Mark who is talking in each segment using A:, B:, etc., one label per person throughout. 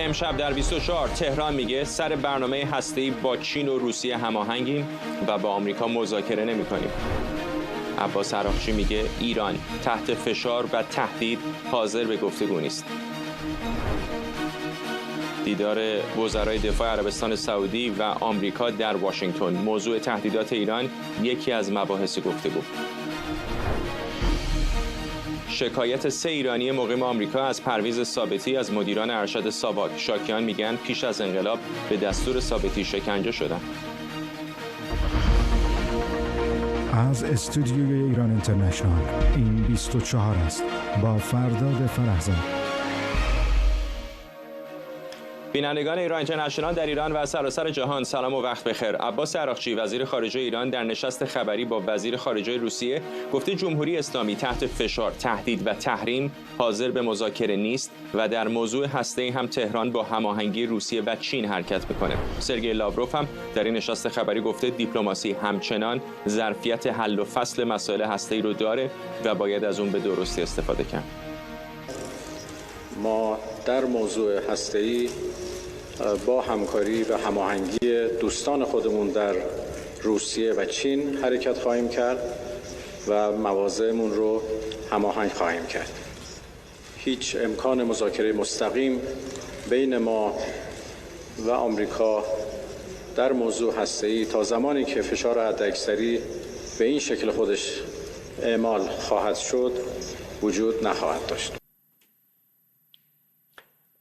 A: امشب در 24 تهران میگه سر برنامه هسته‌ای با چین و روسیه هماهنگیم و با آمریکا مذاکره نمی‌کنیم. عباس عراقچی میگه ایران تحت فشار و تهدید حاضر به گفتگو نیست. دیدار وزرای دفاع عربستان سعودی و آمریکا در واشنگتن، موضوع تهدیدات ایران یکی از مباحث گفتگو. شکایت 3 ایرانی مقیم آمریکا از پرویز ثابتی از مدیران ارشد ساواک. شاکیان میگن پیش از انقلاب به دستور ثابتی شکنجه شدن.
B: از استودیوی ایران اینترنشنال این 24 است با فرداد فرهزاد.
A: بینندگان ایران اینترنشنال در ایران و سراسر جهان سلام و وقت بخیر. عباس عراقچی وزیر خارجه ایران در نشست خبری با وزیر خارجه روسیه گفته جمهوری اسلامی تحت فشار، تهدید و تحریم حاضر به مذاکره نیست و در موضوع هسته‌ای هم تهران با هماهنگی روسیه و چین حرکت میکنه. سرگئی لاوروف هم در این نشست خبری گفته دیپلماسی همچنان ظرفیت حل و فصل مسائل هسته‌ای رو داره و باید از اون به درستی استفاده کرد.
C: ما در موضوع هسته‌ای با همکاری و هماهنگی دوستان خودمون در روسیه و چین حرکت خواهیم کرد و مواضعمون رو هماهنگ خواهیم کرد. هیچ امکان مذاکره مستقیم بین ما و آمریکا در موضوع هسته‌ای تا زمانی که فشار حداکثری به این شکل خودش اعمال خواهد شد وجود نخواهد داشت.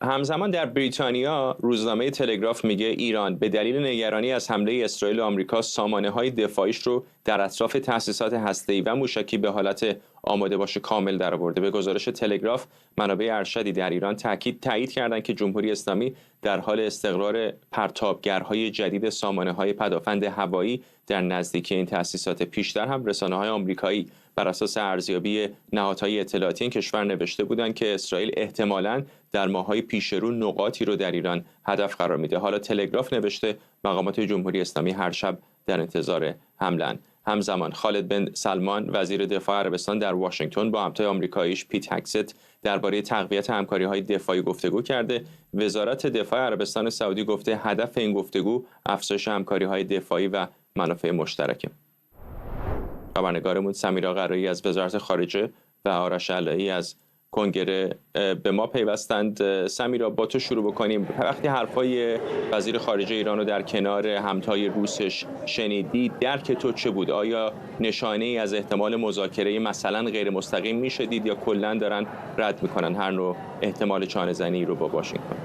A: همزمان در بریتانیا روزنامه تلگراف میگه ایران به دلیل نگرانی از حمله اسرائیل و آمریکا سامانه‌های دفاعیش رو در اطراف تأسیسات هسته‌ای و موشکی به حالت آماده باشه کامل درآورده. به گزارش تلگراف منابع ارشدی در ایران تایید کردند که جمهوری اسلامی در حال استقرار پرتابگرهای جدید سامانه‌های پدافند هوایی در نزدیکی این تأسیسات. پیشتر هم رسانه‌های آمریکایی بر اساس ارزیابی نهادهای اطلاعاتی این کشور نوشته بودند که اسرائیل احتمالاً در ماه‌های پیش رو نقاطی رو در ایران هدف قرار میده. حالا تلگراف نوشته مقامات جمهوری اسلامی هر شب در انتظار حمله‌اند. همزمان خالد بن سلمان وزیر دفاع عربستان در واشنگتن با همتای آمریکاییش پیت هگست درباره تقویت همکاری‌های دفاعی گفتگو کرده. وزارت دفاع عربستان سعودی گفته هدف این گفتگو افزایش همکاری‌های دفاعی و منافع مشترکه. خبرنگارمون سمیرا قرایی از وزارت خارجه و آرش علایی از کنگره به ما پیوستند. سمیرا با تو شروع بکنیم. وقتی حرفای وزیر خارجه ایران رو در کنار همتای روسش شنیدی درک تو چه بود؟ آیا نشانه ای از احتمال مذاکره مثلا غیر مستقیم میشه دید یا کلا دارن رد میکنن هر نوع احتمال چانه‌زنی رو با واشنگتن؟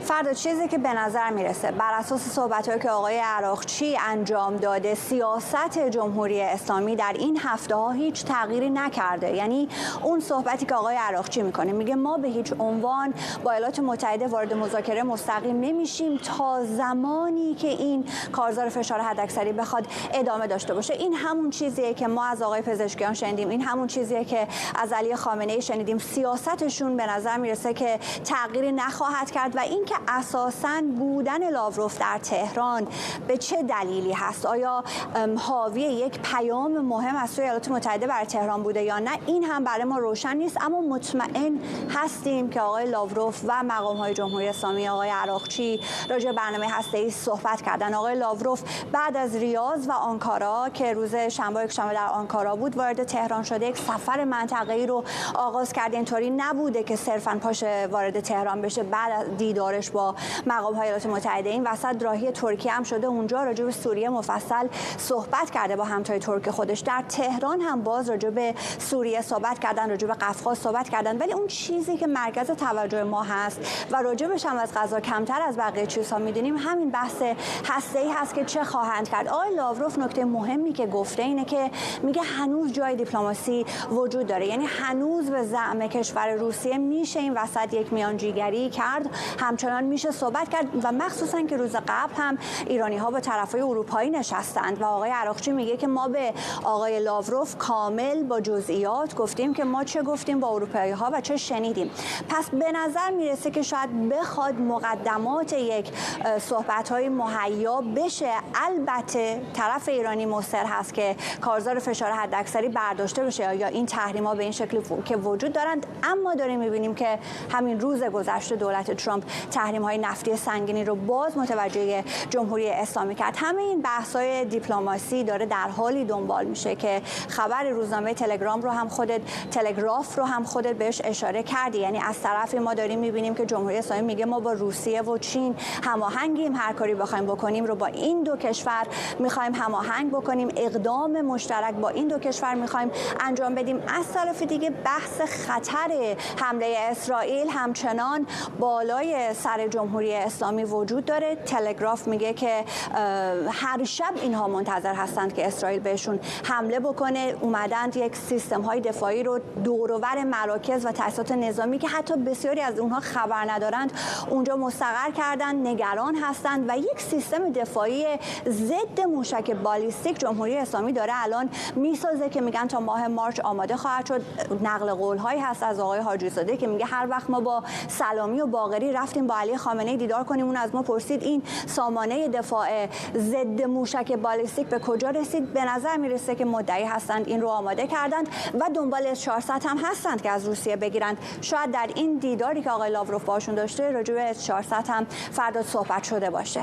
D: فردا چیزی که به نظر میرسه بر اساس صحبت‌هایی که آقای عراقچی انجام داده، سیاست جمهوری اسلامی در این هفته‌ها هیچ تغییری نکرده. یعنی اون صحبتی که آقای عراقچی میکنه، میگه ما به هیچ عنوان با ایالات متحده وارد مذاکره مستقیم نمیشیم تا زمانی که این کارزار فشار حداکثری بخواد ادامه داشته باشه. این همون چیزیه که ما از آقای پزشکیان شنیدیم، این همون چیزیه که از علی خامنه‌ای شنیدیم. سیاستشون به نظر میرسه که تغییری نخواهد کرد و این که اساساً بودن لاوروف در تهران به چه دلیلی هست؟ آیا حاوی یک پیام مهم از سوی ایالات متحده برای تهران بوده یا نه؟ این هم برای ما روشن نیست، اما مطمئن هستیم که آقای لاوروف و مقام‌های جمهوری اسلامی، آقای عراقچی راجع به برنامه هسته‌ای صحبت کردن. آقای لاوروف بعد از ریاض و آنکارا که روز شنبه و یکشنبه در آنکارا بود وارد تهران شده، یک سفر منطقه‌ای رو آغاز کرده. اینطوری نبوده که صرفاً پاشه وارد تهران بشه. بعد از دیدارش با مقام‌های ایالات متحده این وسط راهی ترکیه هم شده، اونجا راجع به سوریه مفصل صحبت کرده با همتای ترک خودش. در تهران هم باز راجع به سوریه صحبت کردن، راجع به قفقاز صحبت کردن، ولی اون چیزی که مرکز توجه ما هست و راجعش هم از قضا کمتر از بقیه چیزها می‌دونیم همین بحث هسته‌ای هست که چه خواهند کرد. آقای لاوروف نکته مهمی که گفته اینه که میگه هنوز جای دیپلماسی وجود داره، یعنی هنوز به زعم کشور روسیه میشه این وسط یک میانجیگری کرد. همچنان همچنان میشه صحبت کرد و مخصوصا که روز قبل هم ایرانی‌ها با طرفای اروپایی نشستند و آقای عراقچی میگه که ما به آقای لاوروف کامل با جزئیات گفتیم که ما چه گفتیم با اروپایی‌ها و چه شنیدیم. پس به نظر میرسه که شاید بخواد مقدمات یک صحبت‌های مهیا بشه. البته طرف ایرانی مصر هست که کارزار فشار حداکثری برداشته بشه یا این تحریم‌ها به این شکلی که وجود دارند، اما داریم می‌بینیم که همین روز گذشته دولت ترامپ تحریم‌های نفتی سنگینی رو باز متوجه جمهوری اسلامی کرد. همه این بحث‌های دیپلماسی داره در حالی دنبال میشه که خبر روزنامه تلگراف رو هم خودت بهش اشاره کردی. یعنی از طرفی ما داریم می‌بینیم که جمهوری اسلامی میگه ما با روسیه و چین هماهنگیم، هر کاری بخوایم بکنیم رو با این دو کشور می‌خوایم هماهنگ بکنیم، اقدام مشترک با این دو کشور می‌خوایم انجام بدیم. از طرف دیگه بحث خطر حمله اسرائیل همچنان بالای سر جمهوری اسلامی وجود داره. تلگراف میگه که هر شب اینها منتظر هستند که اسرائیل بهشون حمله بکنه. اومدند یک سیستم‌های دفاعی رو دور و بر مراکز و تأسیسات نظامی که حتی بسیاری از اونها خبر ندارند اونجا مستقر کردن، نگران هستند و یک سیستم دفاعی ضد موشک بالیستیک جمهوری اسلامی داره الان میسازه که میگن تا ماه مارچ آماده خواهد شد. نقل قول‌هایی هست از آقای حاجی زاده که میگه هر وقت ما با سلامی و باقری رفتیم با علی خامنه‌ای دیدار کنیم، اون از ما پرسید این سامانه دفاع ضد موشک بالیستیک به کجا رسید. به نظر میرسه که مدعی هستند این رو آماده کردند و دنبال S-400 هم هستند که از روسیه بگیرند. شاید در این دیداری که آقای لاوروف باشون داشته راجع به S-400 هم فردا صحبت شده باشه.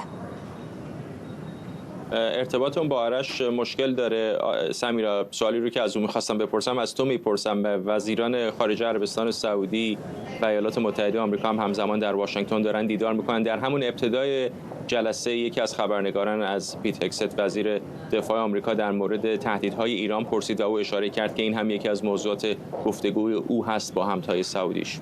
A: ارتباطمون با آرش مشکل داره. سمیرا، سوالی رو که از اون می‌خواستم بپرسم از تو میپرسم. وزیران خارجه عربستان سعودی و ایالات متحده آمریکا هم همزمان در واشنگتن دارن دیدار میکنن. در همون ابتدای جلسه یکی از خبرنگاران از پیت هگست وزیر دفاع آمریکا در مورد تهدیدهای ایران پرسید و او اشاره کرد که این هم یکی از موضوعات گفتگوی او هست با همتای سعودیش.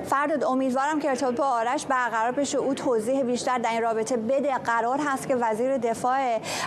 D: فرداد، امیدوارم که ارتباط با آرش برقرار بشه، او توضیح بیشتر در این رابطه بده. قرار هست که وزیر دفاع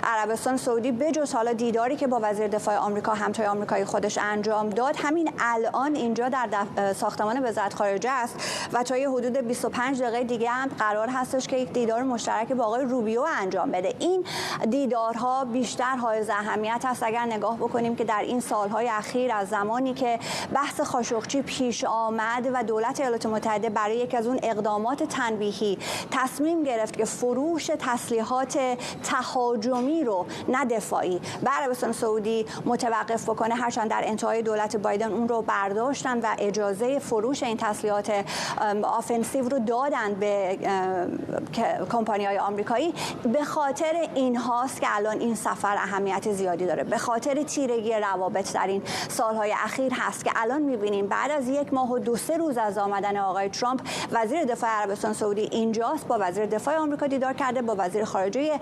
D: عربستان سعودی بجز حالا دیداری که با وزیر دفاع آمریکا همتای آمریکایی خودش انجام داد، همین الان اینجا در ساختمان وزارت خارجه است و تا یه حدود 25 دقیقه دیگه هم قرار هستش که یک دیدار مشترک با آقای روبیو انجام بده. این دیدارها بیشتر حائز اهمیت است اگر نگاه بکنیم که در این سالهای اخیر از زمانی که بحث خاشقچی پیش آمد و دولت ایالات متحده برای یکی از اون اقدامات تنبیهی تصمیم گرفت که فروش تسلیحات تهاجمی رو نه دفاعی به عربستان سعودی متوقف بکنه، هرچند در انتهای دولت بایدن اون رو برداشتن و اجازه فروش این تسلیحات آفنسیو رو دادن به کمپانی‌های آمریکایی. به خاطر این هاست که الان این سفر اهمیت زیادی داره، به خاطر تیرگی روابط در این سالهای اخیر هست که الان می‌بینیم بعد از 1 ماه و 2-3 روز از آمدن آقای ترامپ وزیر دفاع عربستان سعودی اینجاست، با وزیر دفاع آمریکا دیدار کرده، با وزیر خارجه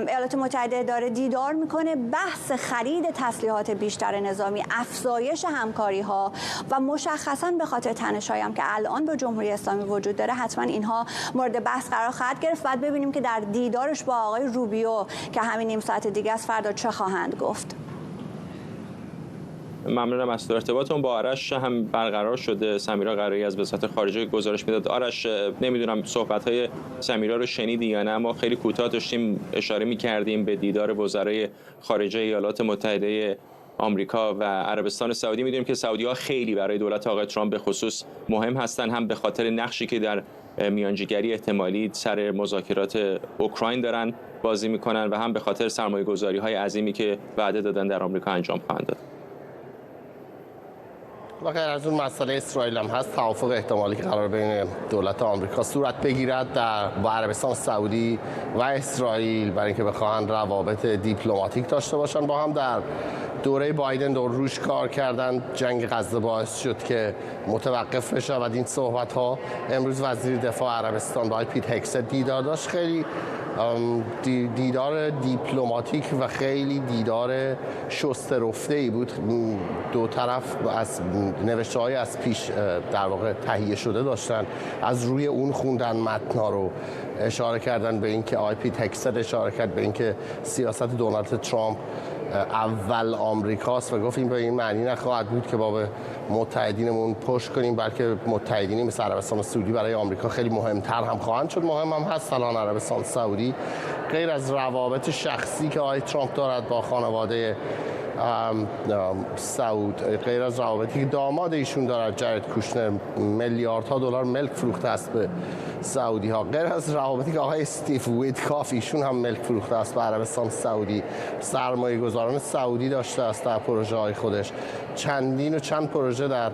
D: ایالات متحده داره دیدار میکنه. بحث خرید تسلیحات بیشتر نظامی، افزایش همکاری ها و مشخصا به خاطر تنش‌هایی هم که الان با جمهوری اسلامی وجود داره حتما اینها مورد بحث قرار خواهد گرفت. بعد ببینیم که در دیدارش با آقای روبیو که همین نیم ساعت دیگه است فردا چه خواهند گفت.
A: ممنونم از تو. ارتباطمون با آرش هم برقرار شده. سمیرا قرایی از وزارت خارجه گزارش میداد. آرش، نمیدونم صحبت‌های سمیرا رو شنیدی یا نه، ما خیلی کوتاه داشتیم اشاره می‌کردیم به دیدار وزرای خارجه ایالات متحده آمریکا و عربستان سعودی. می‌دونیم که سعودی‌ها خیلی برای دولت آقای ترامپ به خصوص مهم هستن، هم به خاطر نقشی که در میانجیگری احتمالی سر مذاکرات اوکراین دارن بازی می‌کنن و هم به خاطر سرمایه‌گذاری‌های عظیمی که وعده دادن در آمریکا انجام خواهند داد.
E: و غیر از اون مسئله اسرائیل هم هست. توافق احتمالی که قرار بین دولت آمریکا صورت بگیرد با عربستان سعودی و اسرائیل برای اینکه بخواهند روابط دیپلماتیک داشته باشن با هم. در دوره بایدن روش کار کردن، جنگ غزه باعث شد که متوقف بشود این صحبت ها. امروز وزیر دفاع عربستان با پیت هگست دیدار داشت. خیلی دیدار دیپلماتیک و خیلی دیدار شسته رفته ای بود. دو طرف از نوشته‌های از پیش در واقع تهیه شده داشتن، از روی اون خوندن متن‌ها رو، اشاره کردن به اینکه پیت هگست اشاره کرد به اینکه سیاست دونالد ترامپ اول آمریکاست و گفت این به این معنی نخواهد بود که با متحدینمون پشت کنیم، بلکه متحدینی مثل عربستان سعودی برای آمریکا خیلی مهمتر هم خواهند شد. مهم هم هست الان عربستان سعودی غیر از روابط شخصی که آقای ترامپ دارد با خانواده سعود، غیر از روابطی که داماد ایشون دارد جارد کوشنر میلیاردها دلار ملک فروخته است به سعودی ها، غیر از روابطی که آقای استیو ویتکاف ایشون هم ملک فروخته است به عربستان سعودی، سرمایه گذاران سعودی داشته است در پروژه های خودش، چند پروژه در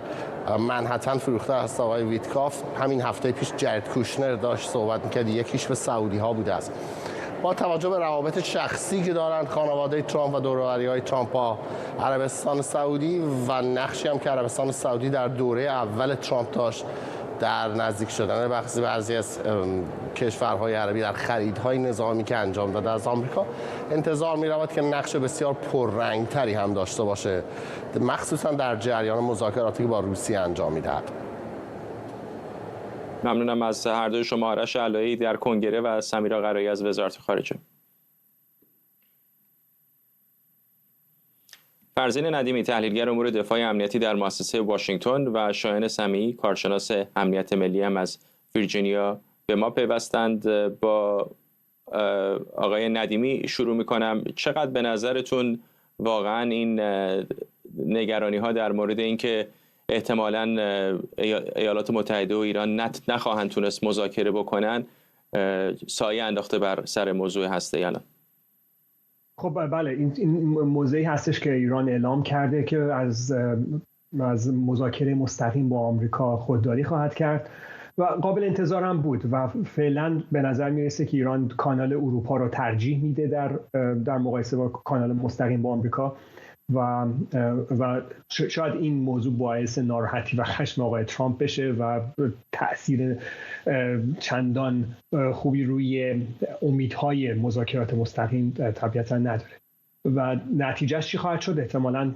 E: منهتن فروخته است آقای ویتکاف. همین هفته پیش جارد کوشنر داشت صحبت میکرد، یکیش به سعودی ها بوده است. با توجه به روابط شخصی که دارند خانواده ترامپ و دوروبری‌های ترامپ با عربستان سعودی و نقشی هم که عربستان سعودی در دوره اول ترامپ داشت در نزدیک شدن بعضی از کشورهای عربی در خریدهای نظامی که انجام داده از آمریکا، انتظار می‌رود که نقش بسیار پررنگ‌تری هم داشته باشه، مخصوصا در جریان مذاکراتی که با روسیه انجام می‌دهد.
A: ممنونم از هر دوی شما، آرش علایی در کنگره و سمیرا قرایی از وزارت خارجه. فرزین ندیمی، تحلیلگر امور دفاع امنیتی در مؤسسه واشنگتن، و شاهین سمیعی، کارشناس امنیت ملی هم از ویرجینیا به ما پیوستند. با آقای ندیمی شروع میکنم. چقدر به نظرتون واقعا این نگرانی ها در مورد اینکه احتمالاً ایالات متحده و ایران نخواهند تونست مذاکره بکنن سایه انداخته بر سر موضوع هسته‌ای الان؟
F: خب بله، این موضوعی هستش که ایران اعلام کرده که از مذاکره مستقیم با آمریکا خودداری خواهد کرد و قابل انتظار هم بود و فعلا به نظر میرسه که ایران کانال اروپا رو ترجیح میده در مقایسه با کانال مستقیم با آمریکا و شاید این موضوع باعث ناراحتی و خشم آقای ترامپ بشه و تأثیر چندان خوبی روی امیدهای مذاکرات مستقیم طبیعتا نداره و نتیجهش چی خواهد شد؟ احتمالاً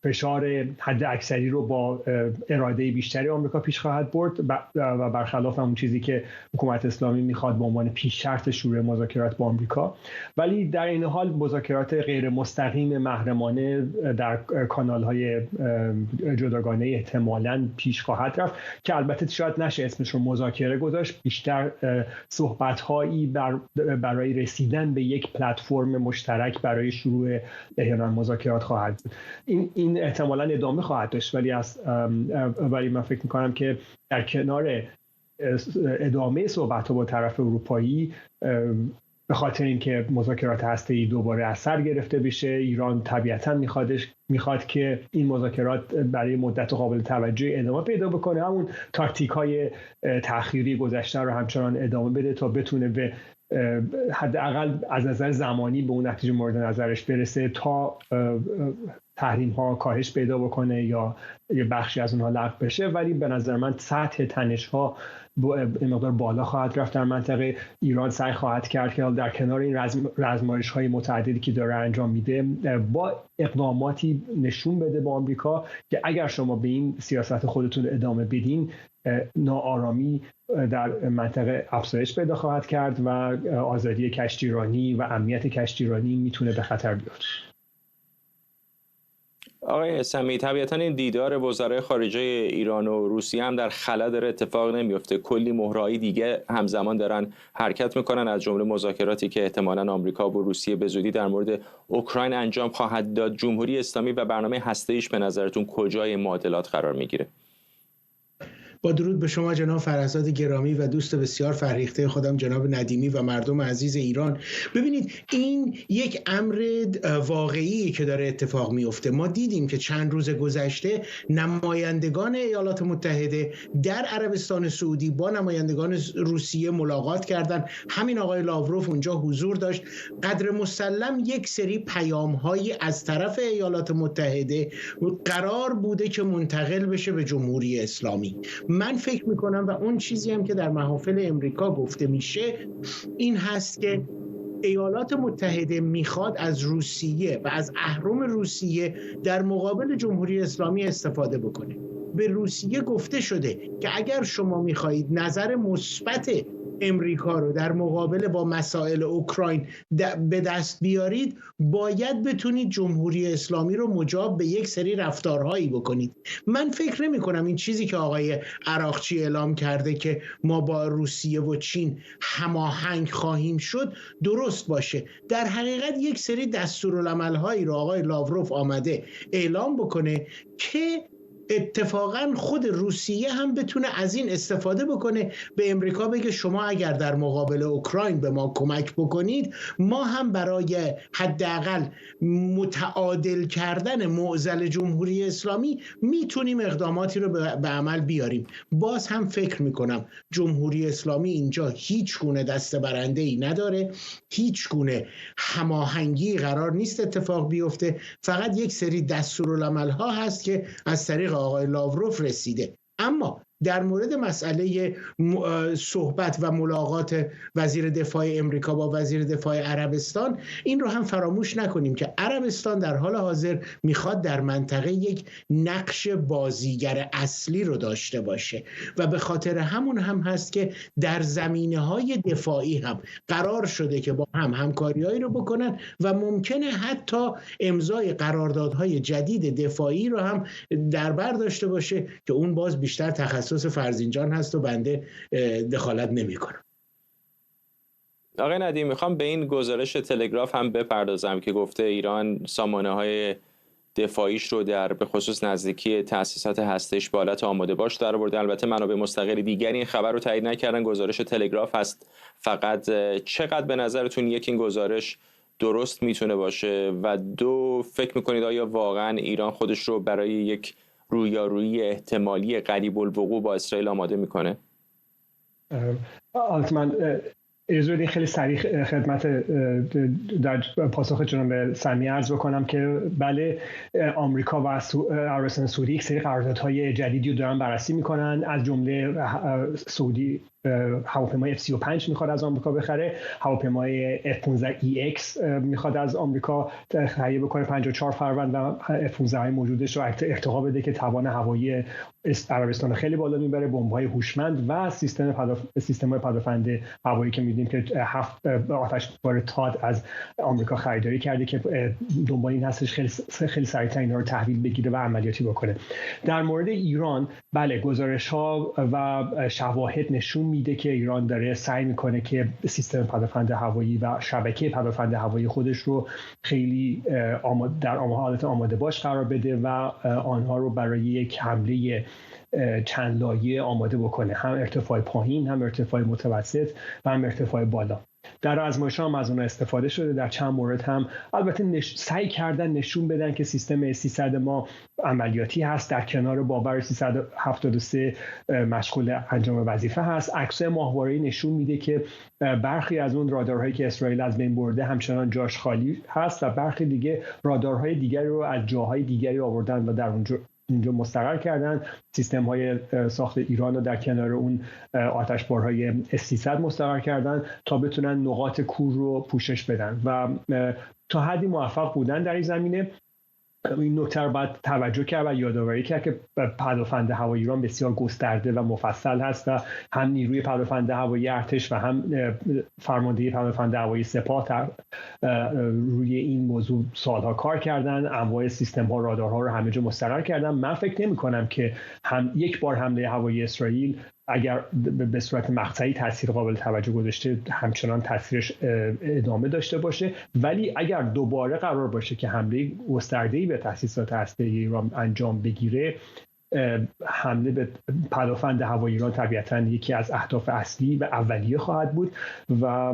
F: فشار حد اکثری رو با اراده بیشتری آمریکا پیش خواهد برد و برخلاف اون چیزی که حکومت اسلامی میخواد به عنوان پیش شرط شروع مذاکرات با آمریکا. ولی در این حال مذاکرات غیر مستقیم محرمانه در کانال‌های جداگانه احتمالاً پیش خواهد رفت که البته شاید نشه اسمش رو مذاکره گذاشت، بیشتر صحبت‌هایی برای رسیدن به یک پلتفرم مشترک برای شروع احیانا مذاکرات خواهد بود. این احتمالاً ادامه خواهد داشت، ولی من فکر می‌کنم که در کنار ادامه صحبت‌ها با طرف اروپایی، به خاطر اینکه مذاکرات هسته‌ای دوباره از سر گرفته بشه، ایران طبیعتاً میخواد که این مذاکرات برای مدت قابل توجه ادامه پیدا بکنه، همون تاکتیک‌های تأخیری گذشته رو همچنان ادامه بده تا بتونه به حداقل از نظر زمانی به اون نتیجه مورد نظرش برسه تا تحریم ها کاهش پیدا بکنه یا یه بخشی از اونها لغو بشه. ولی به نظر من سطح تنش ها این مقدار بالا خواهد رفت در منطقه. ایران سعی خواهد کرد که در کنار این رزمایش های متعددی که داره انجام میده با اقداماتی نشون بده با آمریکا که اگر شما به این سیاست خودتون ادامه بدین، ناآرامی در منطقه افزایش پیدا خواهد کرد و آزادی کشتیرانی و امنیت کشتیرانی میتونه به خطر بیفته.
A: آقای سمیعی، طبیعتا این دیدار وزرای خارجه ایران و روسیه هم در خلا داره اتفاق نمیفته. کلی مهره‌های دیگه همزمان دارن حرکت میکنن، از جمله مذاکراتی که احتمالاً آمریکا و روسیه به زودی در مورد اوکراین انجام خواهد داد. جمهوری اسلامی و برنامه هسته‌ایش به نظرتون کجای معادلات قرار میگیره؟
G: با درود به شما جناب فرزاد گرامی و دوست بسیار فرهیخته خودم جناب ندیمی و مردم عزیز ایران. ببینید، این یک امر واقعی که داره اتفاق میفته. ما دیدیم که چند روز گذشته نمایندگان ایالات متحده در عربستان سعودی با نمایندگان روسیه ملاقات کردند. همین آقای لاوروف اونجا حضور داشت. قدر مسلم یک سری پیام‌هایی از طرف ایالات متحده قرار بوده که منتقل بشه به جمهوری اسلامی. من فکر میکنم و اون چیزی هم که در محافل امریکا گفته میشه این هست که ایالات متحده میخواد از روسیه و از اهرم روسیه در مقابل جمهوری اسلامی استفاده بکنه. به روسیه گفته شده که اگر شما میخواهید نظر مثبت امریکا رو در مقابله با مسائل اوکراین به دست بیارید، باید بتونید جمهوری اسلامی رو مجاب به یک سری رفتارهایی بکنید. من فکر نمی کنم این چیزی که آقای عراقچی اعلام کرده که ما با روسیه و چین هماهنگ خواهیم شد درست باشه. در حقیقت یک سری دستورالعمل‌هایی رو آقای لاوروف آمده اعلام بکنه که اتفاقا خود روسیه هم بتونه از این استفاده بکنه، به امریکا بگه شما اگر در مقابل اوکراین به ما کمک بکنید، ما هم برای حداقل متعادل کردن معضل جمهوری اسلامی میتونیم اقداماتی رو به عمل بیاریم. باز هم فکر میکنم جمهوری اسلامی اینجا هیچ گونه دست برنده ای نداره، هیچ گونه هماهنگی قرار نیست اتفاق بیفته، فقط یک سری دستورالعمل ها هست که از طریق آقای لاوروف رسیده. اما در مورد مسئله صحبت و ملاقات وزیر دفاع امریکا با وزیر دفاع عربستان، این رو هم فراموش نکنیم که عربستان در حال حاضر میخواد در منطقه یک نقش بازیگر اصلی رو داشته باشه و به خاطر همون هم هست که در زمینه‌های دفاعی هم قرار شده که با هم همکاری‌هایی رو بکنن و ممکنه حتی امضای قراردادهای جدید دفاعی رو هم در بر داشته باشه که اون باز بیشتر تخصص فرزینجان هست و بنده دخالت نمی کنم.
A: آقای ندیم، میخوام به این گزارش تلگراف هم بپردازم که گفته ایران سامانه‌های دفاعیش رو در به خصوص نزدیکی تأسیسات هسته‌ایش به حالت آماده باش در آورده. البته منابع مستقل دیگری این خبر رو تایید نکردن، گزارش تلگراف هست. فقط چقدر به نظرتون یک این گزارش درست میتونه باشه و دو فکر میکنید آیا واقعا ایران خودش رو برای یک رویارویی احتمالی قریب الوقوع با اسرائیل آماده میکنه؟
F: آلتمن اجازه خیلی سریع خدمت در پاسخ جناب سمی عرض بکنم که بله، آمریکا و عربستان سعودی یک سری قراردادهای جدیدی رو دارن بررسی میکنن، از جمله سعودی هواپیمای F-35 میخواد از آمریکا بخره، هواپیمای F-15EX میخواد از آمریکا تهیه بکنه 54 فروند و F-15 موجودش رو ارتقا بده که توان هوایی عربستان خیلی بالا میبره، بمب‌های هوشمند و سیستم‌های پدافند هوایی که می‌دونیم که 7 آتشبار تاد از آمریکا خریداری کرده که دنبال این هستش خیلی سریعتر اینا رو تحویل بگیره و عملیاتی بکنه. در مورد ایران بله، گزارش‌ها و شواهد نشون میده که ایران داره سعی میکنه که سیستم پدافند هوایی و شبکه پدافند هوایی خودش رو خیلی در حالت آماده باش قرار بده و آنها رو برای یک حمله چند لایه آماده بکنه، هم ارتفاع پایین، هم ارتفاع متوسط و هم ارتفاع بالا. در آزمایش‌ها هم از اونها استفاده شده. در چند مورد هم البته سعی کردن نشون بدن که سیستم 300 ما عملیاتی هست، در کنار باور 373 مشغول انجام وظیفه هست. عکس‌های ماهواره‌ای نشون میده که برخی از اون رادارهایی که اسرائیل از بین برده همچنان جاش خالی هست و برخی دیگه رادارهای دیگری رو از جاهای دیگری آوردن و در اونجا مستقر کردن. سیستم های ساخت ایران رو در کنار اون آتشبارهای S-300 مستقر کردن تا بتونن نقاط کور رو پوشش بدن و تا حدی موفق بودن در این زمینه. این نکته رو باید توجه کرد و یادآوری کرد که پدافند هوایی ایران بسیار گسترده و مفصل هست و هم نیروی پدافند هوایی ارتش و هم فرماندهی پدافند هوایی سپاه روی این موضوع سالها کار کردن، انواع سیستم ها رادارها رو همه جا مستقر کردن. من فکر نمی کنم که یک بار حمله هوایی اسرائیل اگر به صورت مقطعی تاثیر قابل توجه گذاشته همچنان تاثیرش ادامه داشته باشه، ولی اگر دوباره قرار باشه که حمله گسترده‌ای به تأسیسات هسته‌ای ایران انجام بگیره، حمله به پدافند هوایی ایران طبیعتاً یکی از اهداف اصلی و اولیه خواهد بود و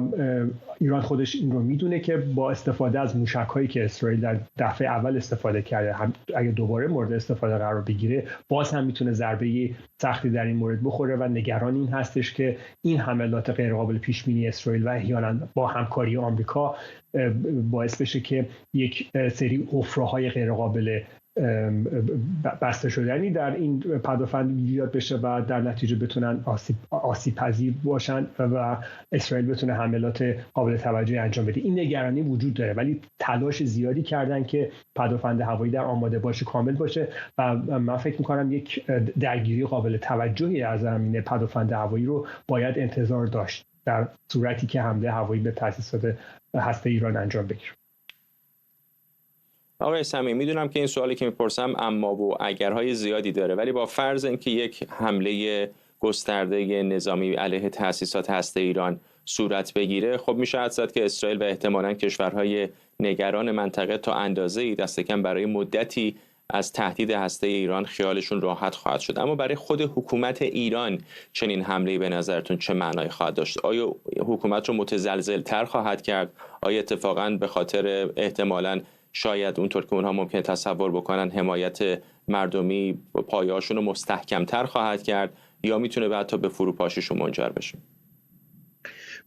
F: ایران خودش این رو میدونه که با استفاده از موشک‌هایی که اسرائیل در دفعه اول استفاده کرده، اگه دوباره مورد استفاده قرار بگیره باز هم میتونه ضربه سختی در این مورد بخوره و نگران این هستش که این حملات غیرقابل پیش بینی اسرائیل و احیانا با همکاری آمریکا باعث بشه که یک سری حفره‌های غیرقابل بسته شدنی در این پدافند ایجاد بشه و در نتیجه بتونن آسیب پذیر باشن و اسرائیل بتونه حملات قابل توجهی انجام بده. این نگرانی وجود داره ولی تلاش زیادی کردن که پدافند هوایی در آماده باشه، کامل باشه و من فکر می‌کنم یک درگیری قابل توجهی از زمینه پدافند هوایی رو باید انتظار داشت. در صورتی که حمله هوایی به تأسیسات هسته ایران انجام بگیره.
A: آقای سمیع، میدونم که این سوالی که میپرسم اما و اگرهای زیادی داره، ولی با فرض اینکه یک حمله گسترده نظامی علیه تأسیسات هسته ایران صورت بگیره، خب میشه حدس زد که اسرائیل و احتمالاً کشورهای نگران منطقه تا اندازه‌ای دست کم برای مدتی از تهدید هسته ایران خیالشون راحت خواهد شد. اما برای خود حکومت ایران چنین حمله‌ای به نظرتون چه معنایی خواهد داشت؟ آیا حکومت رو متزلزل‌تر خواهد کرد؟ آیا اتفاقاً به خاطر احتمالاً شاید اونطور که اونها ممکن تصور بکنن حمایت مردمی پایه‌هاشون رو مستحکم‌تر خواهد کرد، یا میتونه بعد تا به فروپاشیشون منجر بشه؟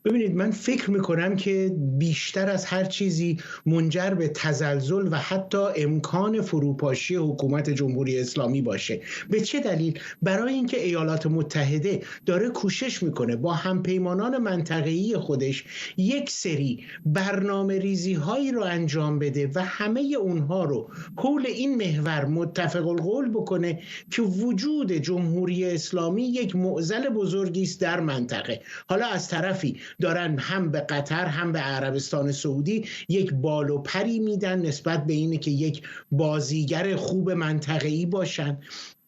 G: ببینید، من فکر میکنم که بیشتر از هر چیزی منجر به تزلزل و حتی امکان فروپاشی حکومت جمهوری اسلامی باشه. به چه دلیل؟ برای اینکه ایالات متحده داره کوشش میکنه با همپیمانان منطقه‌ای خودش یک سری برنامه ریزی هایی رو انجام بده و همه اونها رو حول این محور متفق القول بکنه که وجود جمهوری اسلامی یک معضل بزرگی است در منطقه. حالا از طرفی دارن هم به قطر هم به عربستان سعودی یک بال و پری میدن نسبت به اینه که یک بازیگر خوب منطقه‌ای باشن.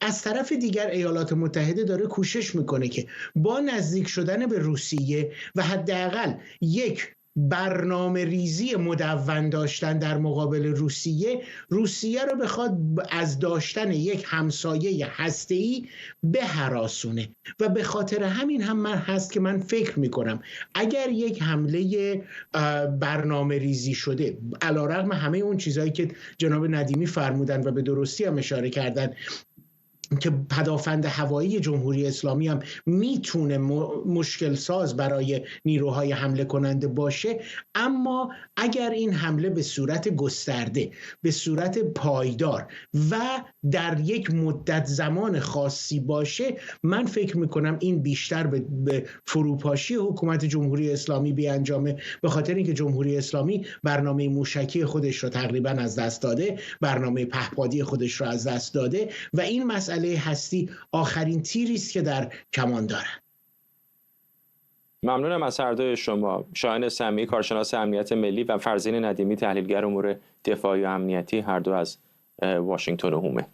G: از طرف دیگر ایالات متحده داره کوشش میکنه که با نزدیک شدن به روسیه و حداقل یک برنامه ریزی مدون داشتن در مقابل روسیه رو بخواد از داشتن یک همسایه هسته‌ای بهراسونه. و به خاطر همین هم من هست که من فکر میکنم اگر یک حمله برنامه ریزی شده، علیرغم همه اون چیزهایی که جناب ندیمی فرمودن و به درستی هم اشاره کردن که پدافند هوایی جمهوری اسلامی هم میتونه مشکل ساز برای نیروهای حمله کننده باشه، اما اگر این حمله به صورت گسترده، به صورت پایدار و در یک مدت زمان خاصی باشه، من فکر میکنم این بیشتر به فروپاشی حکومت جمهوری اسلامی بیانجامه، به خاطر اینکه جمهوری اسلامی برنامه موشکی خودش رو تقریبا از دست داده، برنامه پهپادی خودش رو از دست داده و این مسئله هستی آخرین تیری است که در کمان دارن.
A: ممنونم از هر دوی شما. شاهین سمیعی، کارشناس امنیت ملی، و فرزین ندیمی، تحلیلگر امور دفاعی و امنیتی، هر دو از واشنگتن و هومه.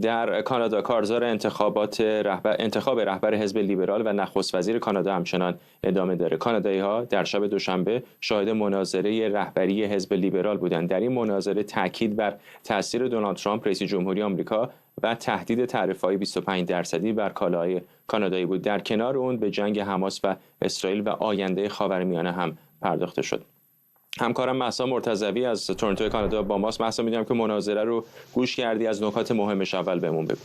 A: در کانادا کارزار انتخاب رهبر حزب لیبرال و نخست وزیر کانادا همچنان ادامه داره. کانادایی‌ها در شب دوشنبه شاهد مناظره رهبری حزب لیبرال بودند. در این مناظره تاکید بر تاثیر دونالد ترامپ رئیس جمهوری آمریکا و تهدید تعرفه‌های 25% بر کالاهای کانادایی بود. در کنار اون به جنگ حماس و اسرائیل و آینده خاورمیانه هم پرداخته شد. همکارم مهسا مرتضوی از تورنتو کانادا با ماست. مهسا، می‌دونم که مناظره رو گوش کردی، از نکات مهمش اول بهمون بگو.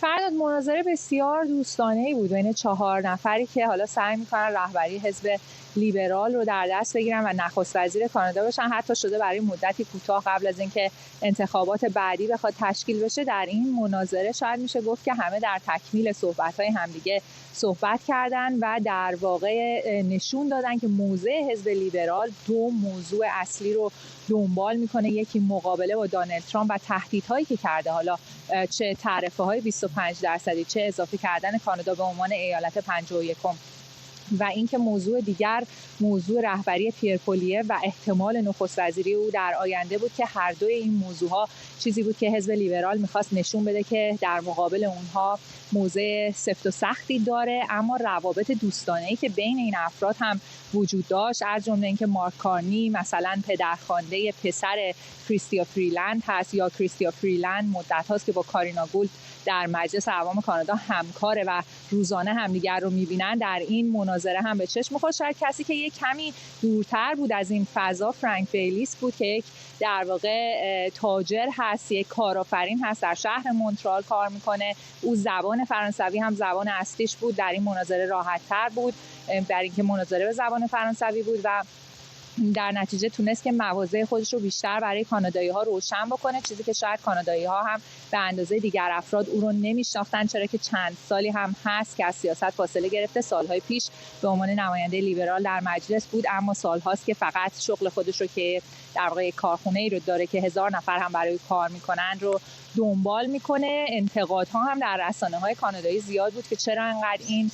H: فرداد، مناظره بسیار دوستانه‌ای بود بین 4 نفری که حالا سعی می‌کنن رهبری حزب لیبرال رو در دست بگیرن و نخست وزیر کانادا بشن. حتی شده برای مدتی کوتاه قبل از اینکه انتخابات بعدی بخواد تشکیل بشه در این مناظره شاید میشه گفت که همه در تکمیل صحبت‌های همدیگه صحبت کردن و در واقع نشون دادن که موضع حزب لیبرال 2 موضوع اصلی رو دنبال میکنه. یکی مقابله با دونالد ترامپ و تهدیدهایی که کرده، حالا چه تعرفه‌های 25%، چه اضافه کردن کانادا به عنوان ایالت 51م، و اینکه موضوع دیگر موضوع رهبری پیر پولیه و احتمال نخست وزیری او در آینده بود که هر دوی این موضوعها چیزی بود که حزب لیبرال می‌خواست نشون بده که در مقابل اونها موضع سفت و سختی داره، اما روابط دوستانه‌ای که بین این افراد هم وجود داشت، از جمله اینکه مارک کارنی مثلا پدرخوانده پسر کریستیا فریلند هست، یا کریستیا فریلند مدت هاست که با کارینا گولد در مجلس عوام کانادا همکاره و روزانه همدیگر رو می‌بینن. در این مناظره هم به چشم خورد. شاید کسی که یک کمی دورتر بود از این فضا فرانک بیلیس بود که یک در واقع تاجر هست، یک کارآفرین هست، در شهر مونترال کار میکنه. او زبان فرانسوی هم زبان اصلیش بود. در این مناظره راحت‌تر بود در اینکه مناظره به زبان فرانسوی بود و در نتیجه تونست که مواضع خودش رو بیشتر برای کانادایی‌ها روشن بکنه، چیزی که شاید کانادایی‌ها هم به اندازه دیگر افراد او رو نمی‌شناختن، چرا که چند سالی هم هست که از سیاست فاصله گرفته. سالهای پیش به عنوان نماینده لیبرال در مجلس بود، اما سال‌هاست که فقط شغل خودش رو که در واقع کارخونه‌ای رو داره که 1000 نفر هم برای کار می‌کنن رو دنبال میکنه. انتقادها هم در رسانه‌های کانادایی زیاد بود که چرا انقدر این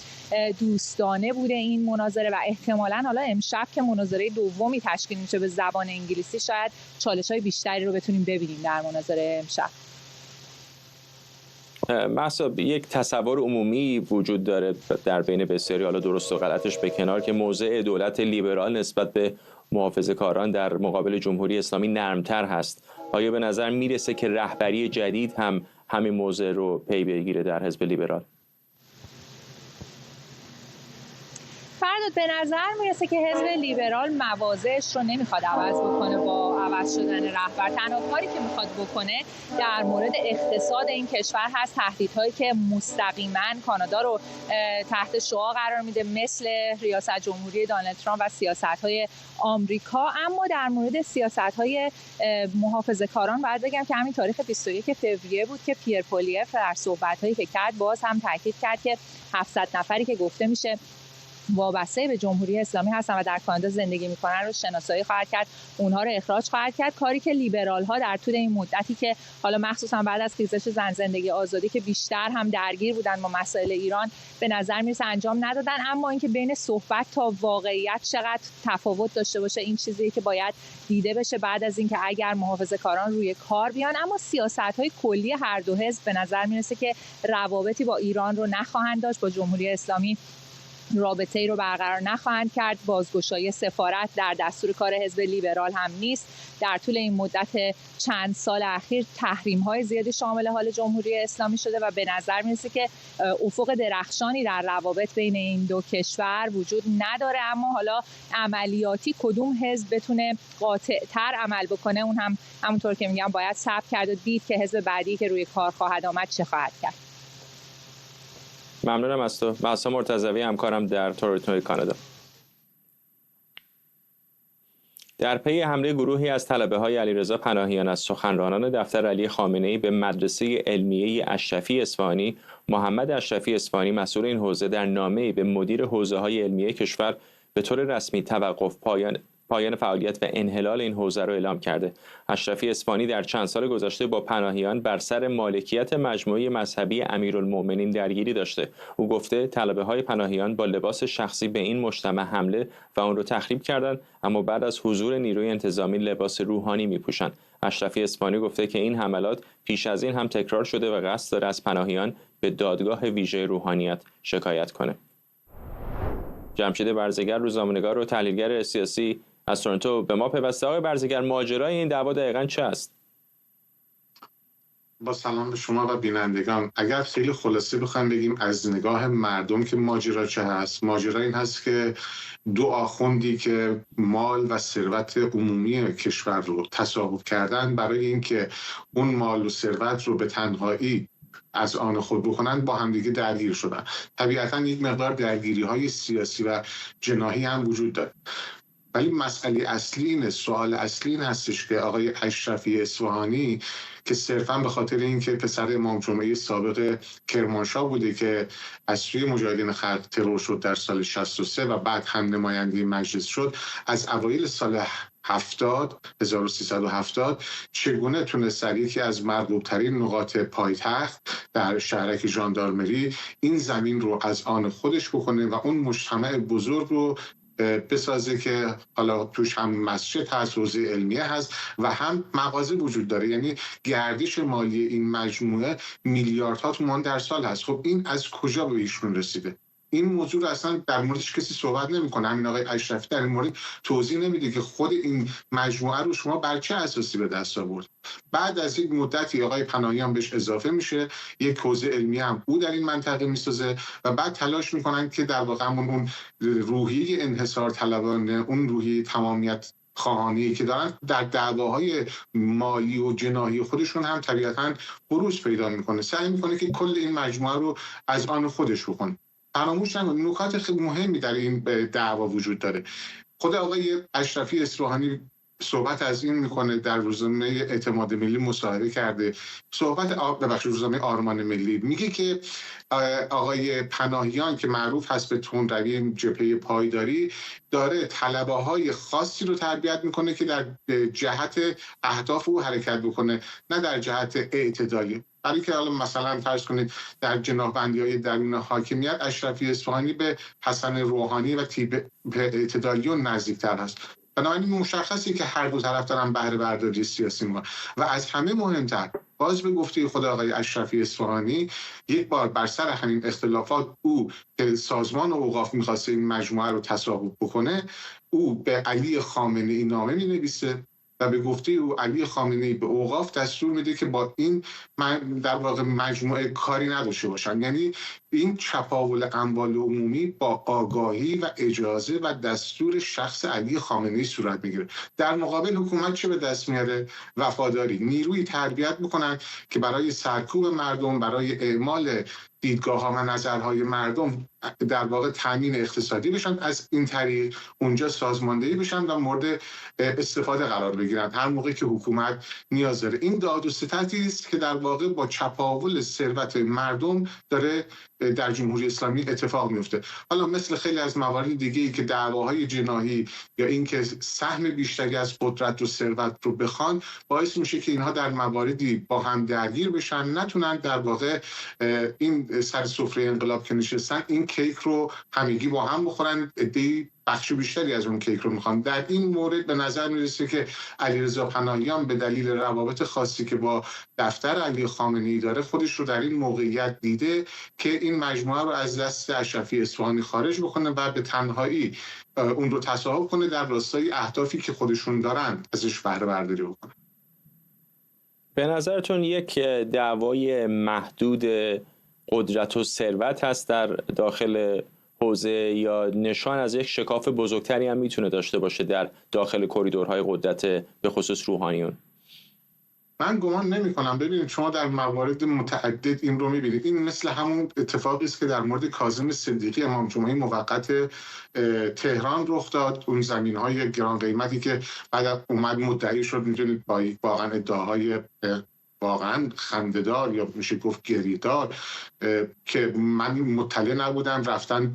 H: دوستانه بوده این مناظره و احتمالاً حالا امشب که مناظره دومی تشکیل میشه به زبان انگلیسی شاید چالش‌های بیشتری رو بتونیم ببینیم در مناظره امشب.
A: محسا، یک تصور عمومی وجود داره در بین بسیاری، حالا درست و غلطش به کنار، که موضع دولت لیبرال نسبت به محافظه‌کاران در مقابل جمهوری اسلامی نرمتر هست. آیا به نظر میرسه که رهبری جدید هم همین موضع رو پی بگیره در حزب لیبرال؟
H: فرداد، به نظر میرسه که حزب لیبرال مواضعش رو نمیخواد عوض بکنه با عوض شدن رهبر. تنها کاری که میخواد بکنه در مورد اقتصاد این کشور هست، تهدیدهایی که مستقیما کانادا رو تحت شعاع قرار میده مثل ریاست جمهوری دونالد ترامپ و سیاست‌های آمریکا. اما در مورد سیاست‌های محافظه‌کاران باید بگم که همین تاریخ 21 فوریه بود که پیر پولیف در صحبت‌هایی که کرد باز هم تاکید کرد که 700 نفری که گفته میشه وابسته به جمهوری اسلامی هستن و در کانادا زندگی میکنن رو شناسایی خواهد کرد، اونها رو اخراج خواهد کرد. کاری که لیبرال ها در طول این مدتی که حالا مخصوصا بعد از خیزش زن زندگی آزادی که بیشتر هم درگیر بودن با مسائل ایران به نظر میرسه انجام ندادن. اما اینکه بین صحبت تا واقعیت چقدر تفاوت داشته باشه این چیزیه که باید دیده بشه بعد از اینکه اگر محافظه‌کاران روی کار بیان. اما سیاست‌های کلی هر دو حزب به نظر میرسه که روابطی با ایران رو نخواهند داشت، با جمهوری اسلامی رابطه‌ای رو برقرار نخواهند کرد. بازگشایی سفارت در دستور کار حزب لیبرال هم نیست. در طول این مدت چند سال اخیر تحریم‌های زیادی شامل حال جمهوری اسلامی شده و به نظر میرسه که افق درخشانی در روابط بین این دو کشور وجود نداره. اما حالا عملیاتی کدوم حزب بتونه قاطع‌تر عمل بکنه اون هم همونطور که میگم باید صبر کرد و دید که حزب بعدی که روی کار خواهد آمد چه خواهد کرد.
A: ممنونم از تو. محسا مرتضوی، همکارم در تورنتو کانادا. در پی حمله گروهی از طلبه‌های علیرضا پناهیان از سخنرانان دفتر علی خامنه‌ای به مدرسه علمیه اشرفی اصفهانی، محمد اشرفی اصفهانی مسئول این حوزه در نامه‌ای به مدیر حوزه‌های علمیه کشور به طور رسمی توقف پایان فعالیت و انحلال این حوزه را اعلام کرده. اشرفی اصفهانی در چند سال گذشته با پناهیان بر سر مالکیت مجموعه مذهبی امیرالمؤمنین درگیری داشته. او گفته طلبه‌های پناهیان با لباس شخصی به این مجتمع حمله و آن را تخریب کردند، اما بعد از حضور نیروی انتظامی لباس روحانی می‌پوشند. اشرفی اصفهانی گفته که این حملات پیش از این هم تکرار شده و قصد دارد از پناهیان به دادگاه ویژه روحانیت شکایت کنه. جمشید برزگر، روزنامه‌نگار و تحلیلگر سیاسی از تورنتو به ما پیوسته. آقای برزگر، ماجرای این دعوا دقیقاً چه است؟
I: با سلام به شما و بینندگان. اگر خیلی خلاصه بخوایم بگیم از نگاه مردم که ماجرا چه هست، ماجرا این هست که دو آخوندی که مال و ثروت عمومی کشور رو تصاحب کردن برای اینکه اون مال و ثروت رو به تنهایی از آن خود بکنن با همدیگه درگیر شدن. طبیعتاً یک مقدار درگیری‌های سیاسی و جناحی هم وجود داره. ولی مسئله اصلی اینه، سوال اصلی این هستش که آقای اشرفی اصفهانی که صرفاً به خاطر اینکه پسر امام جمعه سابق کرمانشاه بوده که از سوی مجاهدین خلق ترور شد در سال 63 و بعد هم نماینده مجلس شد، از اوایل سال 1370 چگونه تونست در یکی از مرغوب‌ترین نقاط پایتخت در شهرک ژاندارمری این زمین رو از آن خودش بکنه و اون مجتمع بزرگ رو بسازه که حالا توش هم مسجد هست، حوزه علمیه هست و هم مغازه وجود داره. یعنی گردش مالی این مجموعه میلیاردها تومان در سال هست. خب این از کجا به ایشون رسیده؟ این موضوع رو اصلا در موردش کسی صحبت نمی‌کنه. همین آقای اشرفی در این مورد توضیح نمیده که خود این مجموعه رو شما بر چه اساسی به دست آورد. بعد از یک مدتی آقای پناهیان بهش اضافه میشه، یک حوزه علمی هم او در این منطقه میسازه و بعد تلاش میکنن که در واقع اون روحیه انحصار طلبانه، اون روحیه تمامیت خواهانی که دارن در دعواهای مالی و جناحی خودشون هم طبیعتاً بروز پیدا میکنه. سعی میکنه که کل این مجموعه رو از آن خودش بکنه. فراموش نکنید نکات خیلی مهمی در این دعوا وجود داره. خود آقای اشرفی اصفهانی صحبت از این میکنه، در روزنامه اعتماد ملی مصاحبه کرده، روزنامه آرمان ملی میگه که آقای پناهیان که معروف هست به تندروی جبهه پایداری داره طلبه‌های خاصی رو تربیت میکنه که در جهت اهداف او حرکت بکنه، نه در جهت اعتدالی. برای که حالا مثلا فرض کنید در جناح‌بندی‌های درون حاکمیت اشرفی اصفهانی به حسن روحانی و تیپ اعتدالیون نزدیکتر هست. بنابراین مشخصی که هر دو طرف دارن بهره برداری سیاسی می‌کنن و از همه مهمتر باز به گفته خود آقای اشرفی اصفهانی یک بار بر سر همین اختلافات او که سازمان اوقاف می‌خواسته این مجموعه رو تصاحب بکنه، او به علی خامنه‌ای نامه می‌نویسه و به گفته او علی خامنه‌ای به اوقاف دستور میده که با این در واقع مجموعه کاری نداشته باشن. یعنی این چپاول اموال عمومی با آگاهی و اجازه و دستور شخص علی خامنه‌ای صورت میگیره. در مقابل حکومت چه به دست میاره؟ وفاداری، نیروی تربیت میکنن که برای سرکوب مردم، برای اعمال دیدگاه‌ها و نظرهای مردم در واقع تامین اقتصادی بشن، از این طریق اونجا سازماندهی بشن و مورد استفاده قرار بگیرن هر موقع که حکومت نیاز داره. این داد و ستدی است که در واقع با چپاول ثروت مردم داره در جمهوری اسلامی اتفاق میفته. حالا مثل خیلی از موارد دیگه‌ای که دعواهای جناحی یا اینکه سهم بیشتری از قدرت و ثروت رو بخوان، باعث میشه که اینها در مواردی با هم درگیر بشن، نتونن در واقع این سر سفره انقلاب که نشستن این کیک رو همگی با هم بخورن. عده‌ای بخش بیشتری از اون کیک رو میخوان. در این مورد به نظر میرسه که علیرضا پناهیان به دلیل روابط خاصی که با دفتر علی خامنه‌ای داره خودش رو در این موقعیت دیده که این مجموعه رو از دست اشرفی اصفهانی خارج بکنه و به تنهایی اون رو تصاحب کنه در راستای اهدافی که خودشون دارن ازش بهره برداری بکنه.
A: به نظرتون یک دعوای محدود قدرت و ثروت هست در داخل حوزه یا نشان از یک شکاف بزرگتری هم میتونه داشته باشه در داخل کریدورهای قدرت به خصوص روحانیون؟
I: من گمان نمی کنم. ببینید شما در موارد متعدد این رو میبینید. این مثل همون اتفاقی است که در مورد کاظم صدیقی امام جمعه موقت تهران رخ داد. اون زمین‌های گران قیمتی که بعد اومد مدعی شد، میدونید با واقعا ادعاهای واقعا خنده‌دار یا میشه گفت گریه‌دار که من مطلع نبودم، رفتن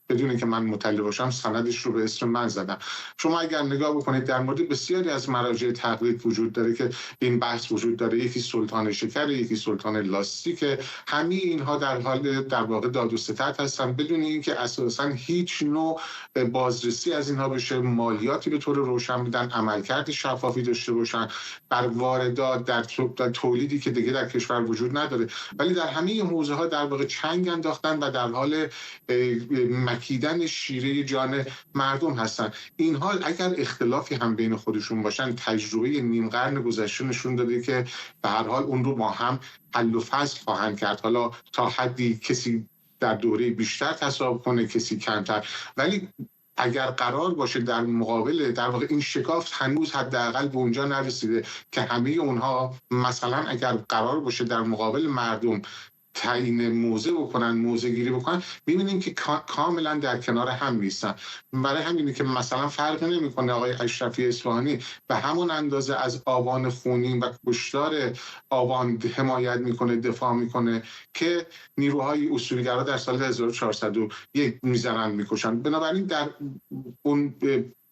I: بدون که من مطلع باشم سندش رو به اسم من زدم. شما اگر نگاه بکنید در مورد بسیاری از مراجع تقلید وجود داره که این بحث وجود داره. یکی سلطان شکر، یکی سلطان لاستیک، همه اینها در حال در واقع داد و ستد هستن بدون اینکه اساساً هیچ نوع بازرسی از اینها بشه، مالیاتی به طور روشن بدن، عملکرد شفافی داشته باشن بر واردات در تولیدی که دیگه در کشور وجود نداره. ولی در همه این حوزه‌ها در واقع چنگ انداختن و در حال مکیدن شیره جان مردم هستن. اینها اگر اختلافی هم بین خودشون باشن، تجربه نیم قرن گذشته نشون داده که به هر حال اون رو با هم حل و فصل خواهند کرد. حالا تا حدی کسی در دوره بیشتر تصاحب کنه، کسی کمتر، ولی اگر قرار باشه در مقابل در واقع این شکاف هنوز حداقل به اونجا نرسیده که همه اونها مثلا اگر قرار باشه در مقابل مردم تعیین موضع بکنن، موضع گیری بکنن، می‌بینیم که کاملا در کنار هم نیستن. برای همینه که مثلا فرق نمی‌کنه آقای اشرفی اصفهانی به همون اندازه از آبان خونین و کشتار آبان حمایت میکنه، دفاع میکنه که نیروهای اصولگرا در سال 1401 میزنن میکشن. بنابراین در اون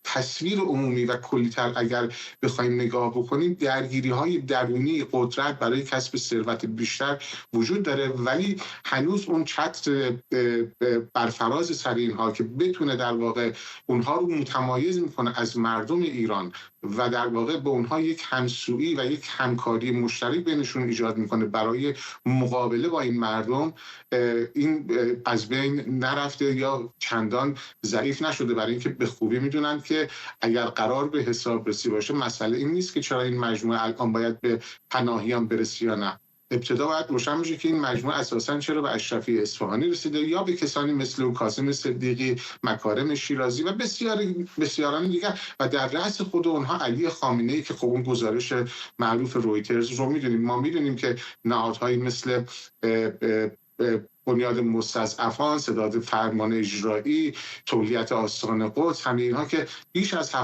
I: تصویر عمومی و کلی‌تر اگر بخوایم نگاه بکنیم، درگیری‌های درونی قدرت برای کسب ثروت بیشتر وجود داره، ولی هنوز اون چتر برفراز سر اینها که بتونه در واقع اونها رو متمایز میکنه از مردم ایران و در واقع به اونها یک همسویی و یک همکاری مشترک بینشون ایجاد میکنه برای مقابله با این مردم، این از بین نرفته یا چندان ضعیف نشده. برای اینکه به خوبی میدونن که اگر قرار به حسابرسی باشه، مسئله این نیست که چرا این مجموعه الان باید به پناهیان برسه یا نه. ابتدا باید روشن بشه که این مجموعه اساساً چرا به اشرفی اصفهانی رسیده یا به کسانی مثل کاظم صدیقی، مکارم شیرازی و بسیاران دیگر و در رأس خود اونها علی خامنه‌ای که خب اون گزارش معروف رویترز رو میدونیم. ما میدونیم که نهادهایی مثل بنیاد مستضعفان، صداد فرمان اجرایی، تولیت آستان قدس، همه اینها که بیش از 70-80%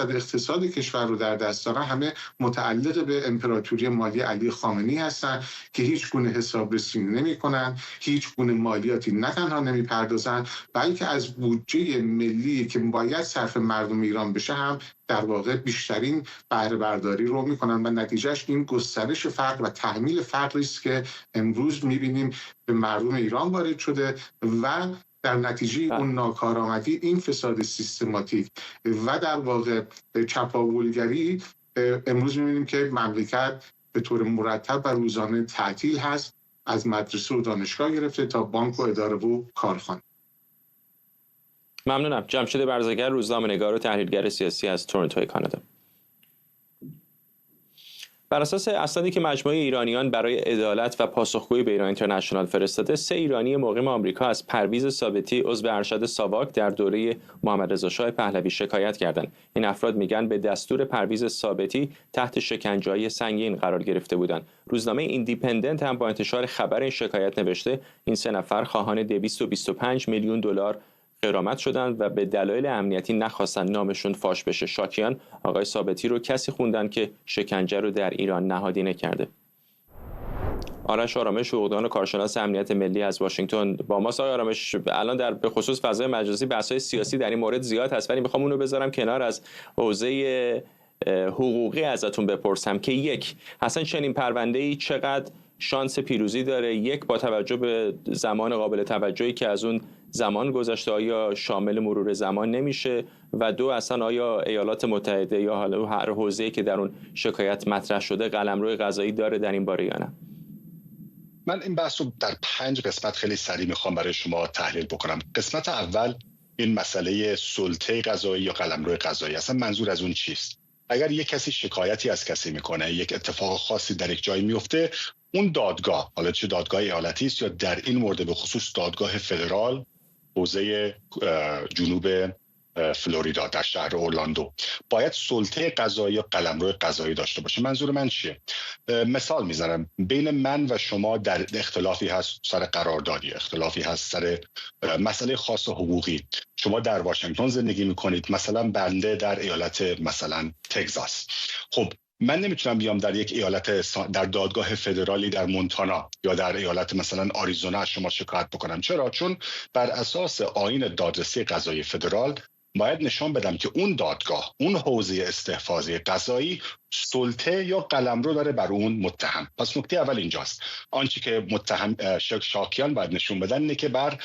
I: اقتصاد کشور رو در دست دارن، همه متعلق به امپراتوری مالی علی خامنه‌ای هستن که هیچ گونه حسابرسی نمی‌کنن، هیچ گونه مالیاتی نه تنها نمی‌پردازن، بلکه از بودجه ملی که باید صرف مردم ایران بشه هم در واقع بیشترین بهره برداری رو میکنن و نتیجهش این گسترش فقر و تحمیل فقری است که امروز میبینیم به مردم ایران وارد شده و در نتیجه اون ناکارآمدی، این فساد سیستماتیک و در واقع چپاولگری، امروز میبینیم که مملکت به طور مرتب و روزانه تعطیل هست، از مدرسه و دانشگاه گرفته تا بانک و اداره و کارخانه.
A: ممنونم. جمشید برزگر، روزنامه‌نگار و تحلیلگر سیاسی از تورنتو کانادا. بر اساس اسنادی که مجموعه ایرانیان برای عدالت و پاسخگویی به ایران اینترنشنال فرستاده، 3 ایرانی مقیم آمریکا از پرویز ثابتی عضو ارشد ساواک در دوره محمد رضا شاه پهلوی شکایت کردند. این افراد میگن به دستور پرویز ثابتی تحت شکنجه‌های سنگین قرار گرفته بودند. روزنامه ایندیپندنت هم با انتشار خبر این شکایت نوشته این 3 نفر خواهان 225 میلیون دلار غرامت شدند و به دلایل امنیتی نخواستن نامشون فاش بشه. شاکیان آقای ثابتی رو کسی خوندن که شکنجه رو در ایران نهادینه کرده. آرش آرامش، حقوقدان و کارشناس امنیت ملی از واشنگتن با ماست. آقای آرامش، الان در به خصوص فضای مجازی بحث‌های سیاسی در این مورد زیاد هست، ولی میخوام اونو بذارم کنار، از حوزه حقوقی ازتون بپرسم که یک، اصلا چنین پرونده‌ای چقدر شانس پیروزی داره؟ یک، با توجه به زمان قابل توجهی که از اون زمان گذشته آیا شامل مرور زمان نمیشه؟ و دو، اصلا آیا ایالات متحده یا حالا هر حوزه‌ای که در اون شکایت مطرح شده قلمرو قضایی داره در این باره یا نه؟
J: من این بحث رو در 5 قسمت خیلی سریع میخوام برای شما تحلیل بکنم. قسمت اول این مسئله سلطه قضایی یا قلمرو قضایی، اصلا منظور از اون چیست؟ اگر یک کسی شکایتی از کسی میکنه، یک اتفاق خاصی در یک جایی میفته، اون دادگاه، حالا چه دادگاه ایالتی است یا در این مورد به خصوص دادگاه فدرال حوزه جنوب فلوریدا در شهر اورلاندو، باید سلطه قضایی یا قلمرو قضایی داشته باشه. منظور من چیه؟ مثال میزنم، بین من و شما در اختلافی هست سر قراردادی، اختلافی هست سر مسئله خاص حقوقی. شما در واشنگتن زندگی میکنید، مثلا بنده در ایالت مثلا تگزاس. خب من نمیتونم بیام در یک ایالت در دادگاه فدرالی در مونتانا یا در ایالت مثلا آریزونا شما شکایت بکنم. چرا؟ چون بر اساس آیین دادرسی قضایی فدرال باید نشان بدم که اون دادگاه، اون حوزه استحفاظی قضایی سلطه یا قلمرو داره بر اون متهم. پس نکته اول اینجاست. آنچه که متهم شاکیان باید نشون بدن اینه که بر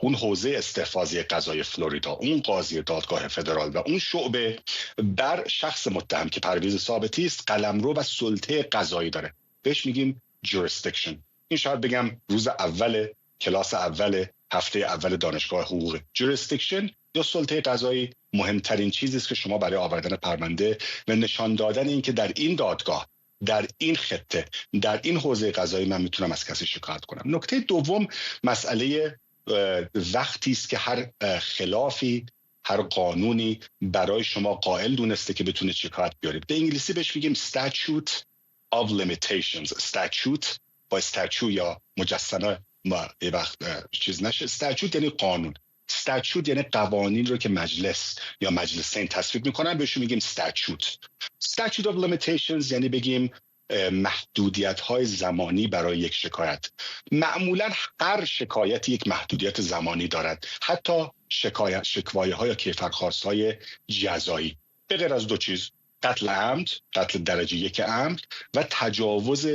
J: اون حوزه استحفاظی قضایی فلوریدا، اون قاضی دادگاه فدرال و اون شعبه بر شخص متهم که پرویز ثابتی است قلمرو و سلطه قضایی داره. بهش میگیم jurisdiction. این شاید بگم روز اول کلاس اول هفته اول دانشگاه حقوق. jurisdiction یا سلطه قضایی مهمترین چیزی است که شما برای آوردن پرونده و نشان دادن این که در این دادگاه، در این خطه، در این حوزه قضایی من میتونم از کسی شکایت کنم. نکته دوم مسئله وقتی است که هر خلافی، هر قانونی برای شما قائل دونسته که بتونه شکایت بیارید. به انگلیسی بهش میگیم statute of limitations. statute با statute یا مجسمه یه وقت چیز نشه. statute یعنی قانون. statute یعنی قوانین رو که مجلس یا مجلسین تصویب میکنن، بهشون میگیم statute of limitations یعنی بگیم محدودیت‌های زمانی برای یک شکایت. معمولاً هر شکایت یک محدودیت زمانی دارد، حتی شکوایه‌ها یا کیفرخواست‌های جزایی، به غیر از 2 چیز: قتل عمد، قتل درجه 1 عمد و تجاوز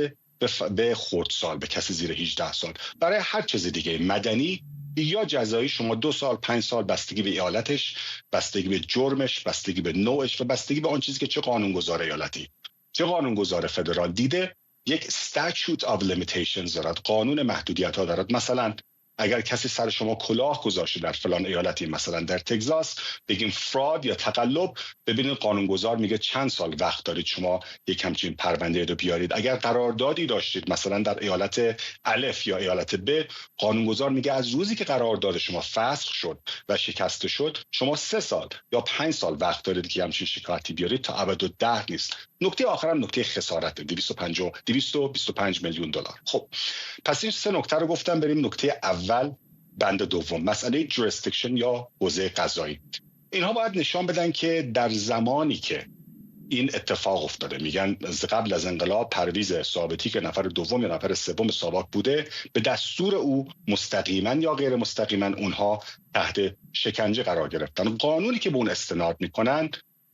J: به خردسال، به کسی زیر 18 سال. برای هر چیز دیگه مدنی یا جزایی شما 2 سال، 5 سال، بستگی به ایالتش، بستگی به جرمش، بستگی به نوعش و بستگی به آن چیزی که چه قانونگذار ایالتی، چه قانونگذار فدرال دیده، یک statute of limitations دارد، قانون محدودیت ها دارد. مثلا اگر کسی سر شما کلاه گذاشته در فلان ایالتی، مثلا در تگزاس، بگیم فراد یا تقلب، ببینید قانونگذار میگه چند سال وقت دارید شما یک همچین پرونده رو بیارید. اگر قراردادی داشتید مثلا در ایالت الف یا ایالت ب، قانونگذار میگه از روزی که قرارداد شما فسخ شد و شکسته شد، شما 3 سال یا 5 سال وقت دارید که همچین شکایتی بیارید تا ابد نیست. نکته آخرم نکته خسارت 225 میلیون دلار. خب پس این 3 نکته رو گفتم. بریم نکته اول، بند دوم، مسئله جوریسدیکشن یا حوزه قضایی. اینها باید نشان بدن که در زمانی که این اتفاق افتاده، میگن قبل از انقلاب پرویز ثابتی که نفر دوم یا نفر سوم ساواک بوده، به دستور او مستقیما یا غیر مستقیما اونها تحت شکنجه قرار گرفتن. قانونی که به اون استناد میکنن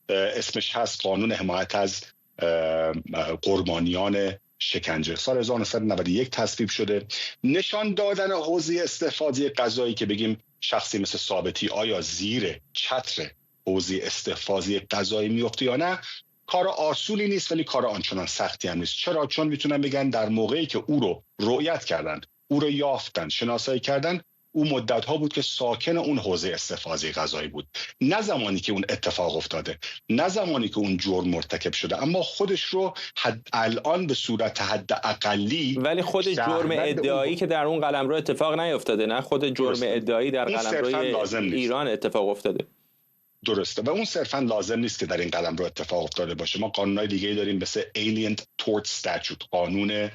J: اسمش هست قانون حمایت از قربانیان شکنجه. سال 1991 تصویب شده. نشان دادن حوزه استحفاظی قضایی که بگیم شخصی مثل ثابتی آیا زیر چتر حوزه استحفاظی قضایی میفته یا نه، کار آسونی نیست، ولی کار آنچنان سختی هم نیست. چرا؟ چون میتونن بگن در موقعی که او رو رؤیت کردن، او رو یافتن، شناسایی کردن، او مدت‌ها بود که ساکن اون حوزه استحفاظی قضایی بود، نه زمانی که اون اتفاق افتاده، نه زمانی که اون جرم مرتکب شده، اما خودش رو الان به صورت حد اقلی،
A: ولی خود جرم ادعایی که در اون قلمرو اتفاق نیفتاده، نه خود جرم ادعایی در قلمروی ایران اتفاق افتاده.
J: درسته، و اون صرفا لازم نیست که در این قلمرو اتفاق افتاده باشه. ما قانونهای دیگه‌ای داریم مثل Alien Tort Statute، قانون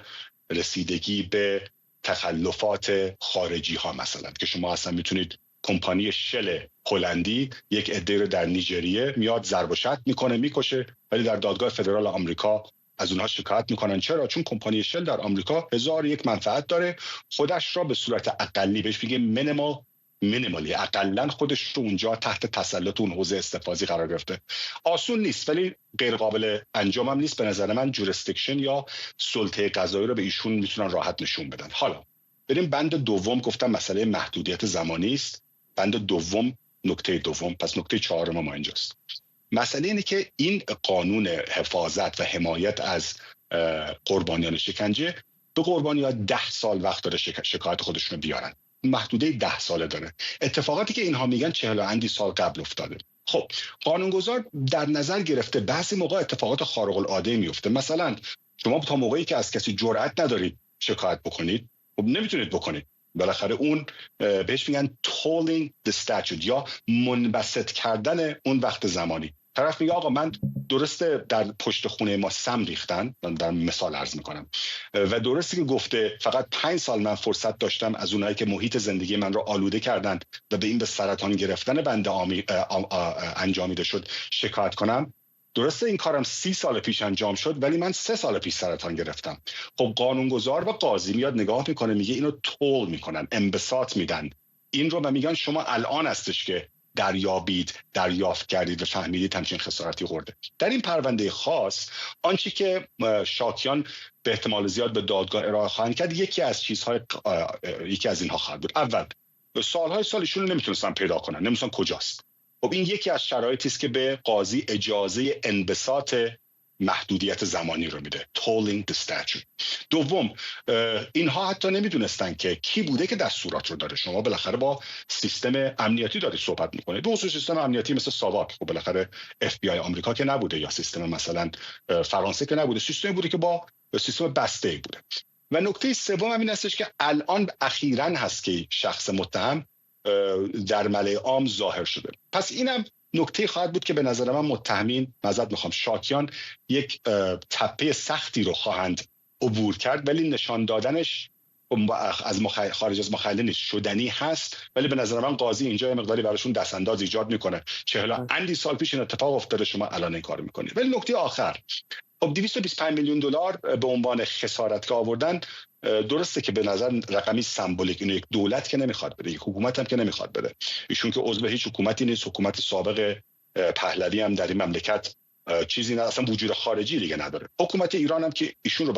J: رسیدگی به تخلفات خارجی ها، مثلا که شما اصلا میتونید کمپانی شل هلندی یک عده رو در نیجریه میاد ضرب و شتم میکنه، میکشه، ولی در دادگاه فدرال آمریکا از اونها شکایت میکنن. چرا؟ چون کمپانی شل در آمریکا 1001 منفعت داره، خودش را به صورت اقلی، بهش میگه مینیمالی، اقلن خودش رو اونجا تحت تسلط اون حوزه استحفاظی قرار گرفته. آسون نیست، ولی غیر قابل انجام هم نیست. به نظر من جوریسدیکشن یا سلطه قضایی رو به ایشون میتونن راحت نشون بدن. حالا بریم بند دوم. گفتم مسئله محدودیت زمانی است. بند دوم، نکته دوم، پس نکته 4 ما اینجاست. مسئله اینه که این قانون حفاظت و حمایت از قربانیان شکنجه به قربانیان 10 سال وقت داره شکایت خودشون رو بیارن. محدوده 10 ساله داره. اتفاقاتی که اینها میگن 40 و اندی سال قبل افتاده. خب قانونگذار در نظر گرفته بعضی موقع اتفاقات خارق العاده میفته. مثلا شما تا موقعی که از کسی جرأت ندارید شکایت بکنید، خب نمیتونید بکنید. بالاخره اون بهش میگن tolling the statute یا منبسط کردن اون وقت زمانی. طرف میگه آقا من درسته در پشت خونه ما سم ریختن، من در مثال عرض میکنم، و درسته که گفته فقط 5 سال من فرصت داشتم از اونایی که محیط زندگی من رو آلوده کردن و به این به سرطان گرفتن بنده انجامیده شد شکایت کنم. درسته این کارم 30 سال پیش انجام شد، ولی من 3 سال پیش سرطان گرفتم. خب قانونگذار و قاضی میاد نگاه میکنه، میگه اینو تول میکنن، انبساط میدن این رو، و میگن شما الان هستش که دریافت کردید و فهمیدید همچین خسارتی خورده. در این پرونده خاص آنچه که شاکیان به احتمال زیاد به دادگاه ارائه خواهند کرد یکی از اینها خواهد بود. اول سالهای سال ایشون رو نمیتونستن پیدا کنن، نمیدونن کجاست. خب این یکی از شرایطی است که به قاضی اجازه انبساط محدودیت زمانی رو میده، tolling the statute. دوم، اینها حتی نمیدونستن که کی بوده که دستورات رو داره. شما بالاخره با سیستم امنیتی دارید صحبت میکنید، به خصوص سیستم امنیتی مثل ساواک. خب بالاخره FBI آمریکا که نبوده، یا سیستم مثلا فرانسه که نبوده، سیستمی بوده که با سیستم بسته بوده. و نکته سوم این هستش که الان اخیراً هست که شخص متهم در ملأ عام ظاهر شده. پس اینم نکته خواهد بود که به نظر من متهمین، معذرت میخوام، شاکیان یک تپه سختی رو خواهند عبور کرد، ولی نشان دادنش از خارج از مخیله نیست، شدنی هست. ولی به نظر من قاضی اینجا یه مقداری براشون دست انداز ایجاد میکنه. 40 اندی سال پیش این اتفاق افتاده، شما الان این کارو میکنید. ولی نکته آخر، خب 225 میلیون دلار به عنوان خسارت که آوردن، درسته که به نظر رقمی سمبولیک، اینو یک دولت که نمیخواد بده، یک حکومت هم که نمیخواد بده. ایشون که عضو هیچ حکومتی نیست، حکومت سابق پهلوی هم در این مملکت چیزی نه، اصلا وجود خارجی دیگه نداره. حکومت ایران هم که ایشون رو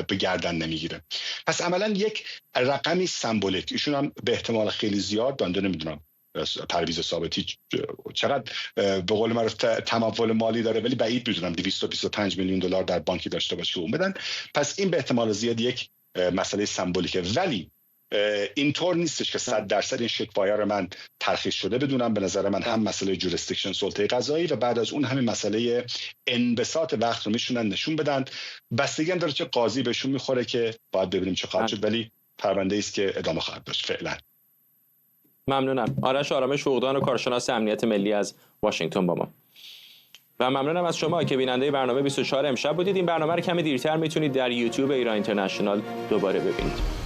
J: به گردن نمیگیره. پس عملا یک رقمی سمبولیک، ایشون هم به احتمال خیلی زیاد، بنده نمیدونم پرویز ثابتی چقدر به قول معروف تمول مالی داره، ولی بعید میدونم 225 میلیون دلار در بانکی داشته باشه اون بدن. پس این به احتمال زیاد یک مسئله سمبولیکه. ولی اینطور نیستش که 100% این شکوایار من ترخیص شده بدونم. به نظر من هم مسئله جوریسدیکشن سلطه قضایی و بعد از اون همین مسئله انبساط وقت رو میشونن نشون بدن. بستگی هم داره که قاضی بهشون میخوره که باید ببینیم چه خواهد شد، ولی پرونده است که ادامه خواهد داشت فعلا.
A: ممنونم. آرش آرامش فقدان و کارشناس امنیت ملی از واشنگتن با ما. و ممنونم از شما که بیننده برنامه 24 امشب بودید. این برنامه رو کمی دیرتر میتونید در یوتیوب ایران اینترنشنال دوباره ببینید.